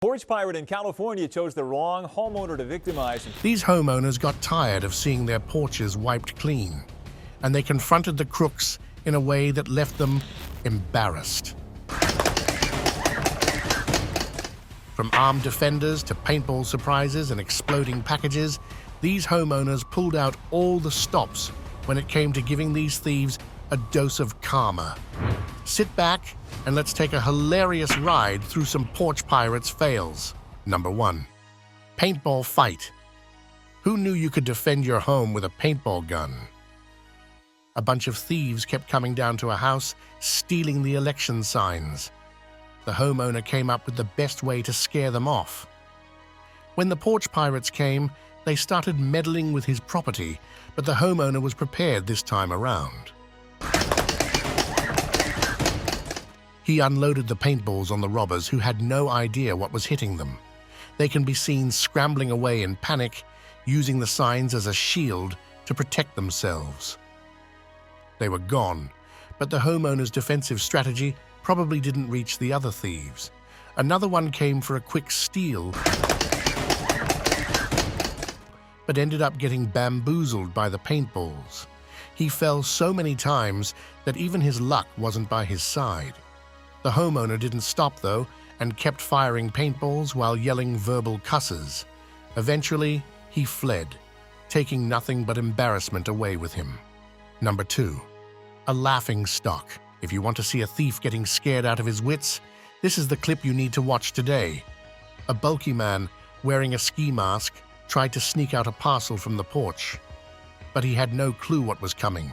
Porch pirate in California chose the wrong homeowner to victimize him. These homeowners got tired of seeing their porches wiped clean, and they confronted the crooks in a way that left them embarrassed. From armed defenders to paintball surprises and exploding packages, these homeowners pulled out all the stops when it came to giving these thieves a dose of karma. Sit back and let's take a hilarious ride through some porch pirates' fails. Number 1. Paintball Fight. Who knew you could defend your home with a paintball gun? A bunch of thieves kept coming down to a house, stealing the election signs. The homeowner came up with the best way to scare them off. When the porch pirates came, they started meddling with his property, but the homeowner was prepared this time around. He unloaded the paintballs on the robbers who had no idea what was hitting them. They can be seen scrambling away in panic, using the signs as a shield to protect themselves. They were gone, but the homeowner's defensive strategy probably didn't reach the other thieves. Another one came for a quick steal, but ended up getting bamboozled by the paintballs. He fell so many times that even his luck wasn't by his side. The homeowner didn't stop, though, and kept firing paintballs while yelling verbal cusses. Eventually, he fled, taking nothing but embarrassment away with him. Number 2. A laughing stock. If you want to see a thief getting scared out of his wits, this is the clip you need to watch today. A bulky man wearing a ski mask tried to sneak out a parcel from the porch, but he had no clue what was coming.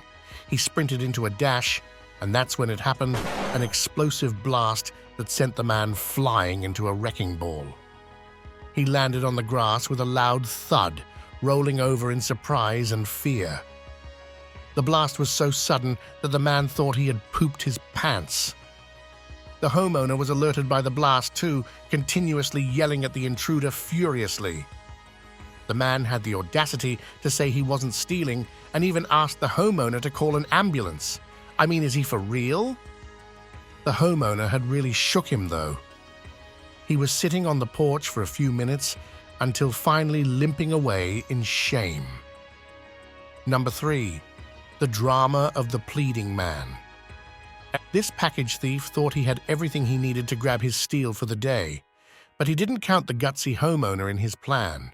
He sprinted into a dash, and that's when it happened, an explosive blast that sent the man flying into a wrecking ball. He landed on the grass with a loud thud, rolling over in surprise and fear. The blast was so sudden that the man thought he had pooped his pants. The homeowner was alerted by the blast too, continuously yelling at the intruder furiously. The man had the audacity to say he wasn't stealing and even asked the homeowner to call an ambulance. I mean, is he for real? The homeowner had really shook him, though. He was sitting on the porch for a few minutes until finally limping away in shame. Number 3. The drama of the Pleading Man. This package thief thought he had everything he needed to grab his steal for the day, but he didn't count the gutsy homeowner in his plan.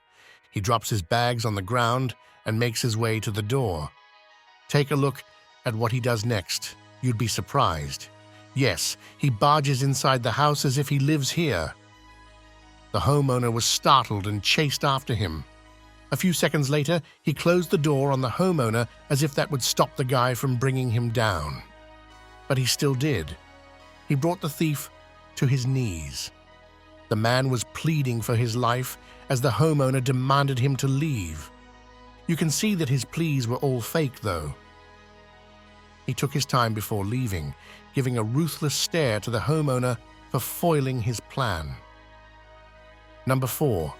He drops his bags on the ground and makes his way to the door. Take a look at what he does next. You'd be surprised. Yes, he barges inside the house as if he lives here. The homeowner was startled and chased after him. A few seconds later, he closed the door on the homeowner as if that would stop the guy from bringing him down. But he still did. He brought the thief to his knees. The man was pleading for his life as the homeowner demanded him to leave. You can see that his pleas were all fake, though. He took his time before leaving, giving a ruthless stare to the homeowner for foiling his plan. Number 4.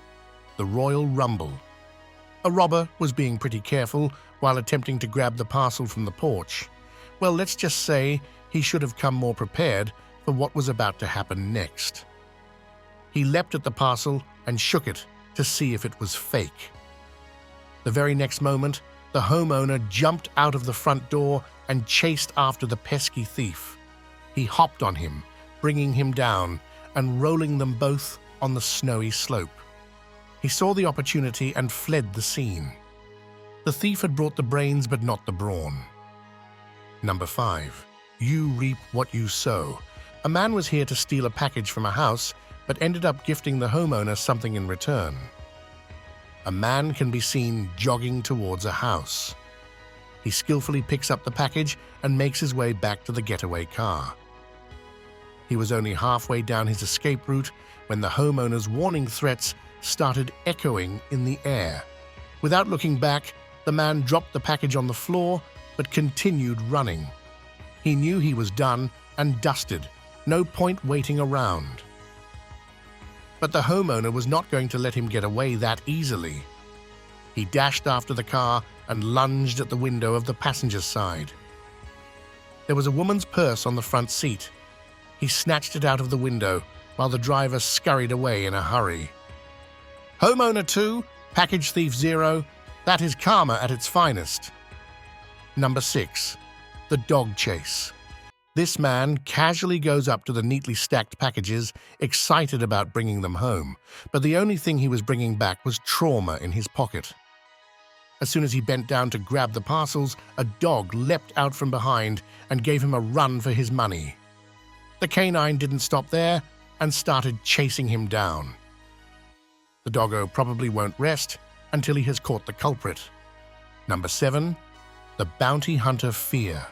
The Royal Rumble. A robber was being pretty careful while attempting to grab the parcel from the porch. Well, let's just say he should have come more prepared for what was about to happen next. He leapt at the parcel and shook it to see if it was fake. The very next moment, the homeowner jumped out of the front door and chased after the pesky thief. He hopped on him, bringing him down and rolling them both on the snowy slope. He saw the opportunity and fled the scene. The thief had brought the brains but not the brawn. Number 5. You reap what you sow. A man was here to steal a package from a house but ended up gifting the homeowner something in return. A man can be seen jogging towards a house. He skillfully picks up the package and makes his way back to the getaway car. He was only halfway down his escape route when the homeowner's warning threats started echoing in the air. Without looking back, the man dropped the package on the floor but continued running. He knew he was done and dusted. No point waiting around. But the homeowner was not going to let him get away that easily. He dashed after the car and lunged at the window of the passenger's side. There was a woman's purse on the front seat. He snatched it out of the window while the driver scurried away in a hurry. Homeowner 2, Package Thief 0, that is karma at its finest. Number 6. The dog chase. This man casually goes up to the neatly stacked packages, excited about bringing them home, but the only thing he was bringing back was trauma in his pocket. As soon as he bent down to grab the parcels, a dog leapt out from behind and gave him a run for his money. The canine didn't stop there and started chasing him down. The doggo probably won't rest until he has caught the culprit. Number 7. The bounty hunter fear.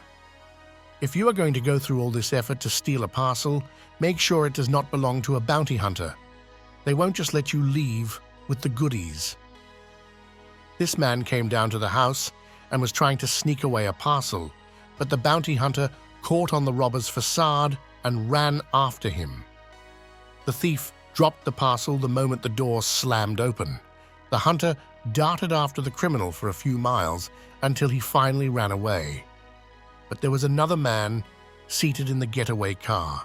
If you are going to go through all this effort to steal a parcel, make sure it does not belong to a bounty hunter. They won't just let you leave with the goodies. This man came down to the house and was trying to sneak away a parcel, but the bounty hunter caught on the robber's facade and ran after him. The thief dropped the parcel the moment the door slammed open. The hunter darted after the criminal for a few miles until he finally ran away. But there was another man seated in the getaway car.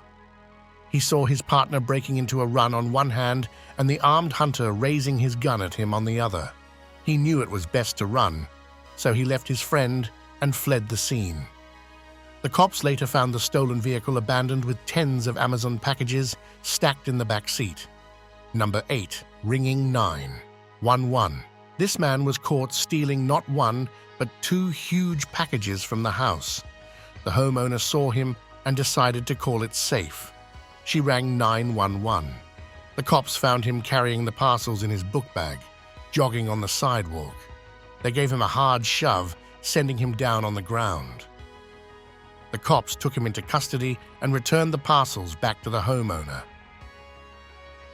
He saw his partner breaking into a run on one hand and the armed hunter raising his gun at him on the other. He knew it was best to run, so he left his friend and fled the scene. The cops later found the stolen vehicle abandoned with tens of Amazon packages stacked in the back seat. Number 8. Ringing 911. This man was caught stealing not one, but 2 huge packages from the house. The homeowner saw him and decided to call it safe. She rang 911. The cops found him carrying the parcels in his book bag, jogging on the sidewalk. They gave him a hard shove, sending him down on the ground. The cops took him into custody and returned the parcels back to the homeowner.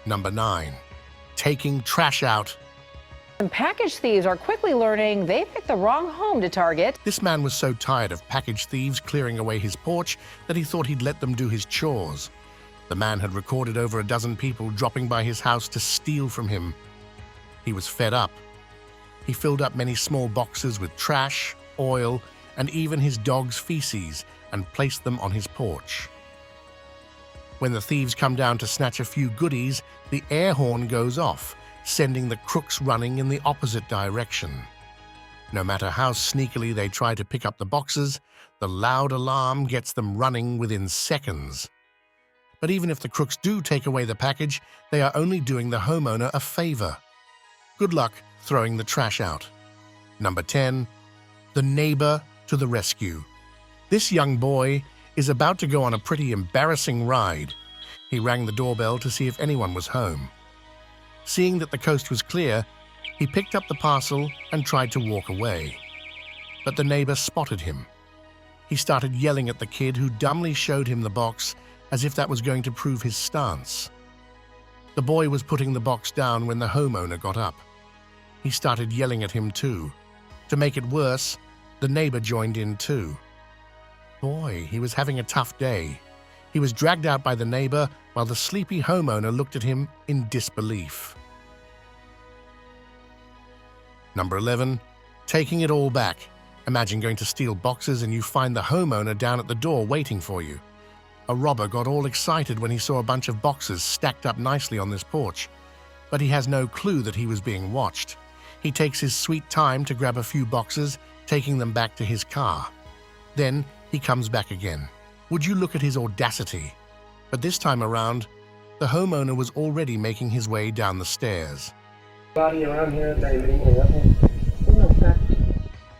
Number 9. Taking trash out. Package thieves are quickly learning they picked the wrong home to target. This man was so tired of package thieves clearing away his porch that he thought he'd let them do his chores. The man had recorded over a dozen people dropping by his house to steal from him. He was fed up. He filled up many small boxes with trash, oil, and even his dog's feces and placed them on his porch. When the thieves come down to snatch a few goodies, the air horn goes off, sending the crooks running in the opposite direction. No matter how sneakily they try to pick up the boxes, the loud alarm gets them running within seconds. But even if the crooks do take away the package, they are only doing the homeowner a favor. Good luck throwing the trash out. Number 10. The neighbor to the rescue. This young boy is about to go on a pretty embarrassing ride. He rang the doorbell to see if anyone was home. Seeing that the coast was clear, he picked up the parcel and tried to walk away. But the neighbor spotted him. He started yelling at the kid, who dumbly showed him the box as if that was going to prove his stance. The boy was putting the box down when the homeowner got up. He started yelling at him too. To make it worse, the neighbor joined in too. Boy, he was having a tough day. He was dragged out by the neighbor while the sleepy homeowner looked at him in disbelief. Number 11. Taking it all back. Imagine going to steal boxes and you find the homeowner down at the door waiting for you. A robber got all excited when he saw a bunch of boxes stacked up nicely on this porch, but he has no clue that he was being watched. He takes his sweet time to grab a few boxes, taking them back to his car. Then he comes back again. Would you look at his audacity? But this time around, the homeowner was already making his way down the stairs.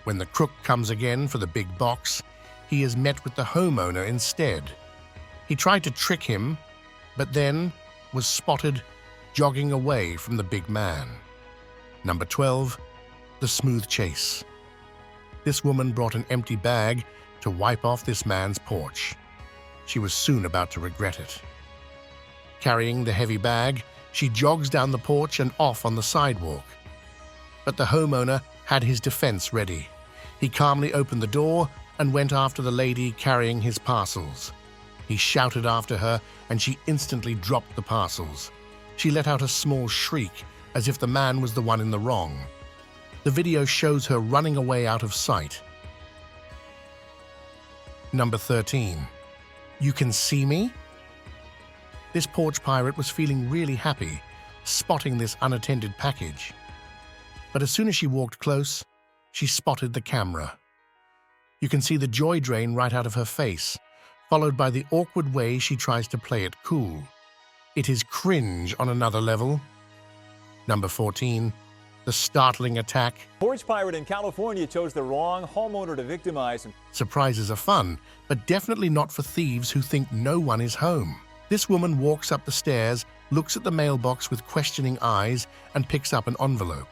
When the crook comes again for the big box, he is met with the homeowner instead. He tried to trick him, but then was spotted jogging away from the big man. Number 12. The smooth chase. This woman brought an empty bag to wipe off this man's porch. She was soon about to regret it. Carrying the heavy bag, she jogs down the porch and off on the sidewalk. But the homeowner had his defense ready. He calmly opened the door and went after the lady carrying his parcels. He shouted after her, and she instantly dropped the parcels. She let out a small shriek, as if the man was the one in the wrong. The video shows her running away out of sight. Number 13. You can see me? This porch pirate was feeling really happy, spotting this unattended package. But as soon as she walked close, she spotted the camera. You can see the joy drain right out of her face, followed by the awkward way she tries to play it cool. It is cringe on another level. Number 14, the startling attack. Porch pirate in California chose the wrong homeowner to victimize him. Surprises are fun, but definitely not for thieves who think no one is home. This woman walks up the stairs, looks at the mailbox with questioning eyes, and picks up an envelope.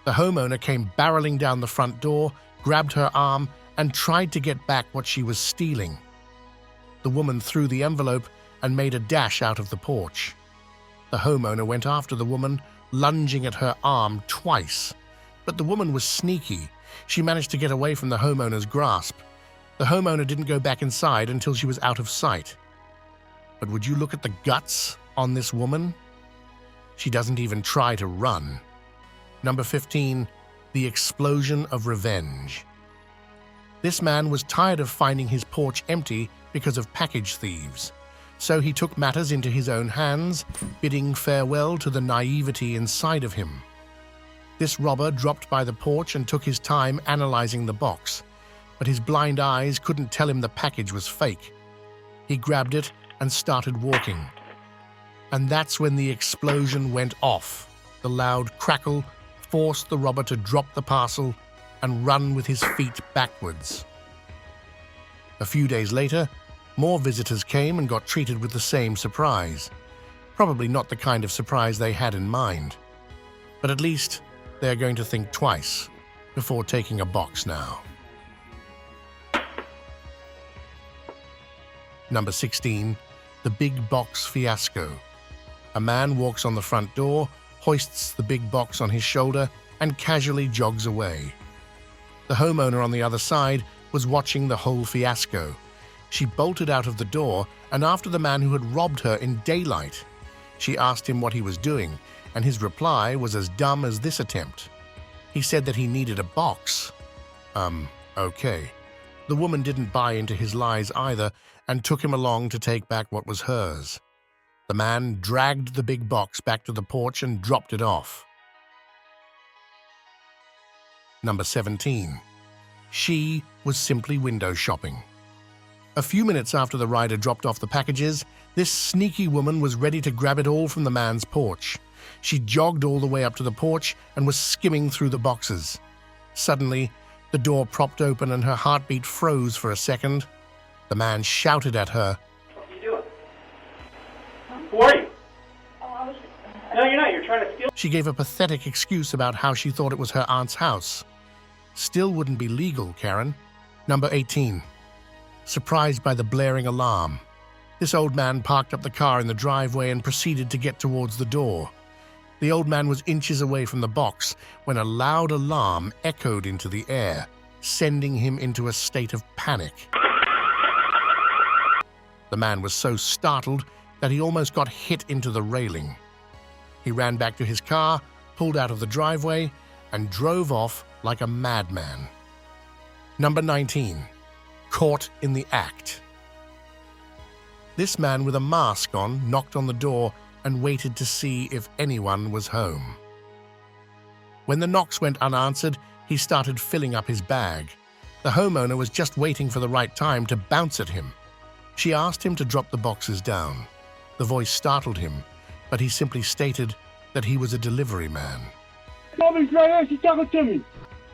The homeowner came barreling down the front door, grabbed her arm, and tried to get back what she was stealing. The woman threw the envelope and made a dash out of the porch. The homeowner went after the woman, lunging at her arm twice. But the woman was sneaky. She managed to get away from the homeowner's grasp. The homeowner didn't go back inside until she was out of sight. But would you look at the guts on this woman? She doesn't even try to run. Number 15, the explosion of revenge. This man was tired of finding his porch empty because of package thieves. So he took matters into his own hands, bidding farewell to the naivety inside of him. This robber dropped by the porch and took his time analyzing the box, but his blind eyes couldn't tell him the package was fake. He grabbed it and started walking. And that's when the explosion went off. The loud crackle forced the robber to drop the parcel and run with his feet backwards. A few days later, more visitors came and got treated with the same surprise. Probably not the kind of surprise they had in mind. But at least they're going to think twice before taking a box now. Number 16, the Big Box Fiasco. A man walks on the front door, hoists the big box on his shoulder, and casually jogs away. The homeowner on the other side was watching the whole fiasco. She bolted out of the door and after the man who had robbed her in daylight. She asked him what he was doing, and his reply was as dumb as this attempt. He said that he needed a box. Okay. The woman didn't buy into his lies either and took him along to take back what was hers. The man dragged the big box back to the porch and dropped it off. Number 17. She was simply window shopping. A few minutes after the rider dropped off the packages, this sneaky woman was ready to grab it all from the man's porch. She jogged all the way up to the porch and was skimming through the boxes. Suddenly, the door propped open and her heartbeat froze for a second. The man shouted at her. What are you doing? Who are you? No, you're not. You're trying to steal. She gave a pathetic excuse about how she thought it was her aunt's house. Still wouldn't be legal, Karen. Number 18. Surprised by the blaring alarm. This old man parked up the car in the driveway and proceeded to get towards the door. The old man was inches away from the box when a loud alarm echoed into the air, sending him into a state of panic. The man was so startled that he almost got hit into the railing. He ran back to his car, pulled out of the driveway, and drove off like a madman. Number 19. Caught in the act. This man with a mask on knocked on the door and waited to see if anyone was home. When the knocks went unanswered, he started filling up his bag. The homeowner was just waiting for the right time to bounce at him. She asked him to drop the boxes down. The voice startled him, but he simply stated that he was a delivery man. Nobody's right here. She's talking to me.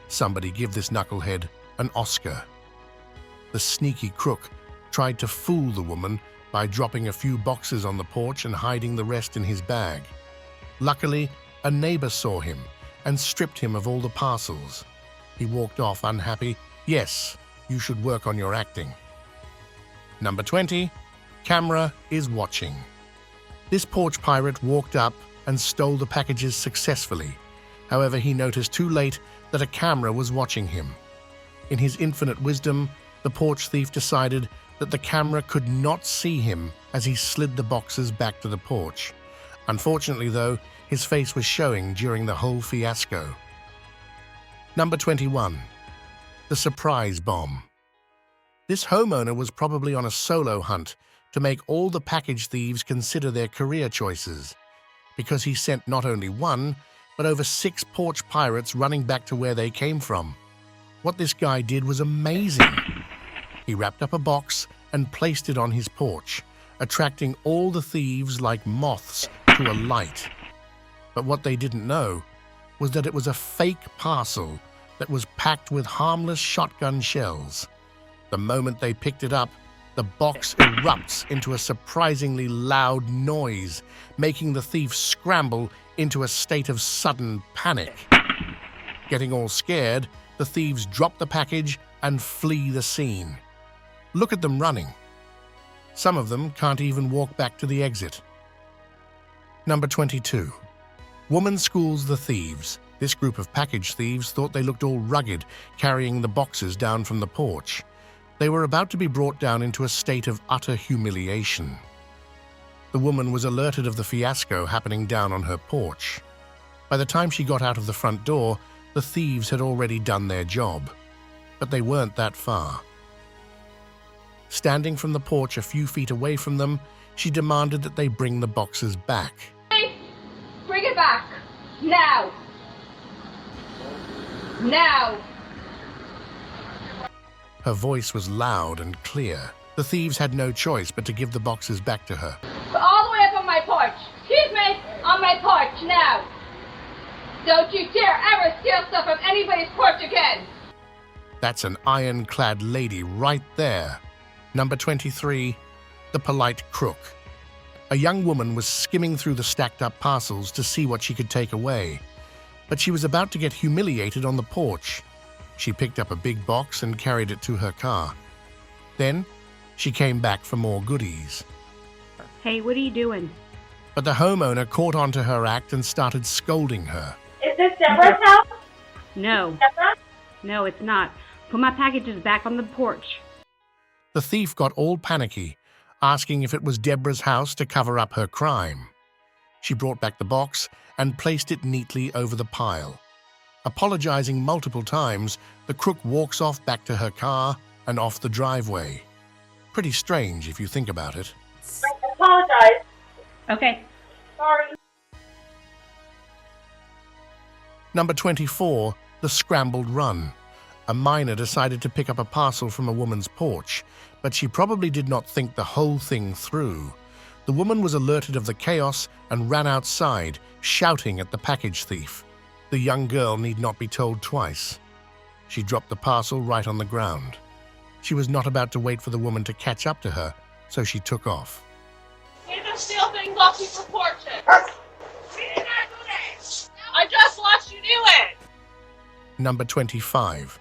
Somebody give this knucklehead an Oscar. The sneaky crook tried to fool the woman by dropping a few boxes on the porch and hiding the rest in his bag. Luckily, a neighbor saw him and stripped him of all the parcels. He walked off unhappy. Yes, you should work on your acting. Number 20. Camera is watching. This porch pirate walked up and stole the packages successfully. However, he noticed too late that a camera was watching him. In his infinite wisdom, the porch thief decided that the camera could not see him as he slid the boxes back to the porch. Unfortunately, though, his face was showing during the whole fiasco. Number 21. The surprise bomb. This homeowner was probably on a solo hunt to make all the package thieves consider their career choices, because he sent not only one, but over 6 porch pirates running back to where they came from. What this guy did was amazing. He wrapped up a box and placed it on his porch, attracting all the thieves like moths to a light. But what they didn't know was that it was a fake parcel that was packed with harmless shotgun shells. The moment they picked it up, the box erupts into a surprisingly loud noise, making the thief scramble into a state of sudden panic. Getting all scared, the thieves drop the package and flee the scene. Look at them running. Some of them can't even walk back to the exit. Number 22. Woman schools the thieves. This group of package thieves thought they looked all rugged, carrying the boxes down from the porch. They were about to be brought down into a state of utter humiliation. The woman was alerted of the fiasco happening down on her porch. By the time she got out of the front door, the thieves had already done their job. But they weren't that far. Standing from the porch a few feet away from them, she demanded that they bring the boxes back. Bring it back! Now! Now! Her voice was loud and clear. The thieves had no choice but to give the boxes back to her. All the way up on my porch! Excuse me! On my porch, now! Don't you dare ever steal stuff from anybody's porch again! That's an ironclad lady right there. Number 23. The polite crook. A young woman was skimming through the stacked-up parcels to see what she could take away. But she was about to get humiliated on the porch. She picked up a big box and carried it to her car. Then, she came back for more goodies. Hey, what are you doing? But the homeowner caught on to her act and started scolding her. Is this Deborah's house? No. Deborah? No, it's not. Put my packages back on the porch. The thief got all panicky, asking if it was Deborah's house to cover up her crime. She brought back the box and placed it neatly over the pile. Apologizing multiple times, the crook walks off back to her car and off the driveway. Pretty strange if you think about it. I apologize. Okay. Sorry. Number 24, the scrambled run. A miner decided to pick up a parcel from a woman's porch, but she probably did not think the whole thing through. The woman was alerted of the chaos and ran outside, shouting at the package thief. The young girl need not be told twice. She dropped the parcel right on the ground. She was not about to wait for the woman to catch up to her, so she took off. You don't steal things off people's porches! We did not do that! I just watched you do it! Number 25.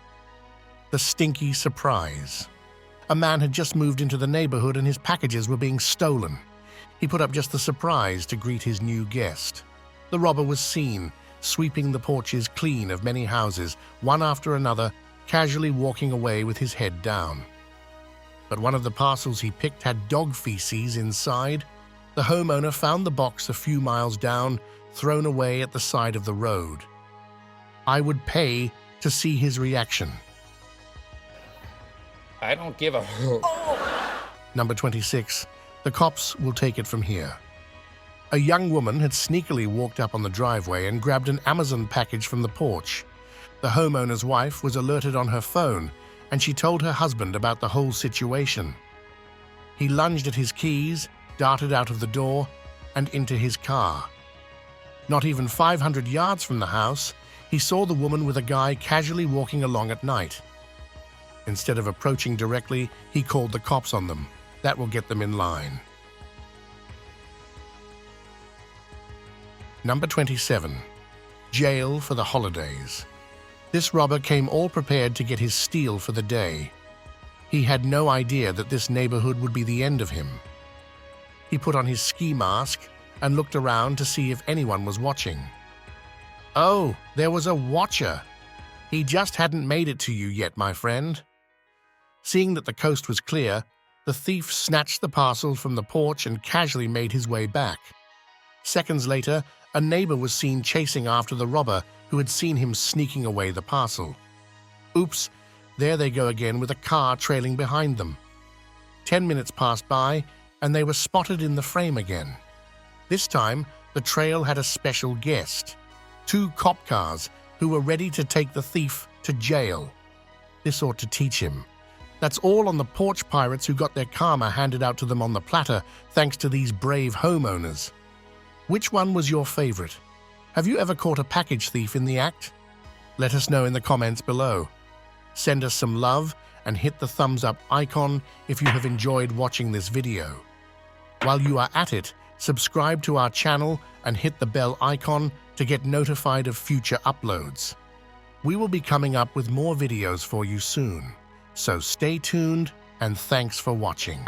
The stinky surprise. A man had just moved into the neighborhood and his packages were being stolen. He put up just the surprise to greet his new guest. The robber was seen, sweeping the porches clean of many houses, one after another, casually walking away with his head down. But one of the parcels he picked had dog feces inside. The homeowner found the box a few miles down, thrown away at the side of the road. I would pay to see his reaction. I don't give a hoot. Number 26. The cops will take it from here. A young woman had sneakily walked up on the driveway and grabbed an Amazon package from the porch. The homeowner's wife was alerted on her phone, and she told her husband about the whole situation. He lunged at his keys, darted out of the door, and into his car. Not even 500 yards from the house, he saw the woman with a guy casually walking along at night. Instead of approaching directly, he called the cops on them. That will get them in line. Number 27. Jail for the holidays. This robber came all prepared to get his steal for the day. He had no idea that this neighborhood would be the end of him. He put on his ski mask and looked around to see if anyone was watching. Oh, there was a watcher. He just hadn't made it to you yet, my friend. Seeing that the coast was clear, the thief snatched the parcel from the porch and casually made his way back. Seconds later, a neighbor was seen chasing after the robber who had seen him sneaking away the parcel. Oops, there they go again with a car trailing behind them. 10 minutes passed by, and they were spotted in the frame again. This time, the trail had a special guest, 2 cop cars who were ready to take the thief to jail. This ought to teach him. That's all on the porch pirates who got their karma handed out to them on the platter thanks to these brave homeowners. Which one was your favorite? Have you ever caught a package thief in the act? Let us know in the comments below. Send us some love and hit the thumbs up icon if you have enjoyed watching this video. While you are at it, subscribe to our channel and hit the bell icon to get notified of future uploads. We will be coming up with more videos for you soon, so stay tuned and thanks for watching.